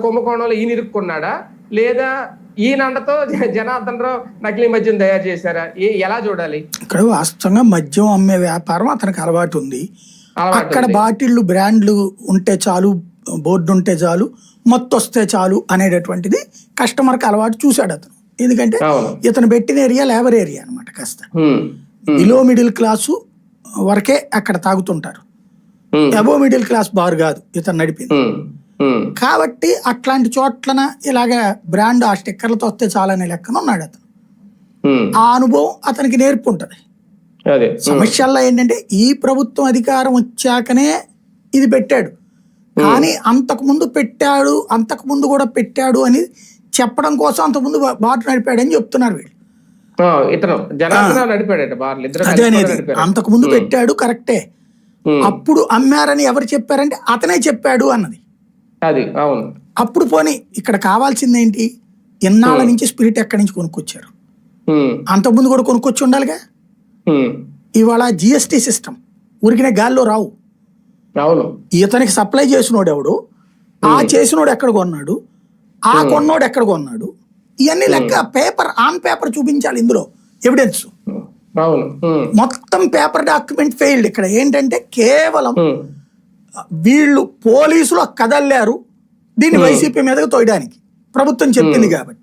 కుంభకోణంలో ఈయన ఇరుక్కున్నాడా, లేదా ఈయనండతో జనార్దన్ రావు నకిలీ మద్యం తయారు చేశారా? ఎలా చూడాలి? ఇక్కడ వాస్తవంగా మద్యం అమ్మే వ్యాపారం అతనికి అలవాటు ఉంది. అక్కడ బాటిళ్ళు బ్రాండ్లు ఉంటే చాలు, బోర్డు ఉంటే చాలు, మొత్తం వస్తే చాలు అనేటటువంటిది కస్టమర్కి అలవాటు చూశాడు అతను. ఎందుకంటే ఇతను పెట్టిన ఏరియా లేబర్ ఏరియా అనమాట. కాస్త బిలో మిడిల్ క్లాసు వరకే అక్కడ తాగుతుంటారు, అబో మిడిల్ క్లాస్ బార్ కాదు ఇతను నడిపింది. కాబట్టి అట్లాంటి చోట్లన ఇలాగ బ్రాండ్ ఆ స్టిక్కర్లతో వస్తే చాలనే లెక్కన ఉన్నాడు అతను. ఆ అనుభవం అతనికి నేర్పు ఉంటది. సమస్యల్లో ఏంటంటే ఈ ప్రభుత్వం అధికారం వచ్చాకనే ఇది పెట్టాడు, కానీ అంతకుముందు కూడా పెట్టాడు అని చెప్పడం కోసం అంతకుముందు బార్ నడిపాడని చెప్తున్నారు వీళ్ళు. అదే అనేది అంతకుముందు పెట్టాడు కరెక్టే, అప్పుడు అమ్మారని ఎవరు చెప్పారంటే అతనే చెప్పాడు అన్నది. అప్పుడు పోనీ ఇక్కడ కావాల్సింది ఏంటి, ఎన్నాళ్ళ నుంచి స్పిరిట్ ఎక్కడి నుంచి కొనుక్కొచ్చారు, అంతకుముందు కూడా కొనుక్కొచ్చి ఉండాలిగా. ఇవాళ జిఎస్టి సిస్టమ్ ఊరికినే గాల్లో రావు. ఇతనికి సప్లై చేసినోడు ఎవడు, ఆ చేసినోడు ఎక్కడ కొన్నాడు, ఆ కొన్నోడు ఎక్కడ కొన్నాడు, ఇవన్నీ లెక్క ఆన్ పేపర్ చూపించాలి ఇందులో ఎవిడెన్స్. మొత్తం పేపర్ డాక్యుమెంట్ ఫెయిల్డ్. ఇక్కడ ఏంటంటే కేవలం వీళ్ళు పోలీసులు కదల్లారు దీన్ని వైసీపీ మీదకి తోయడానికి, ప్రభుత్వం చెప్పింది కాబట్టి.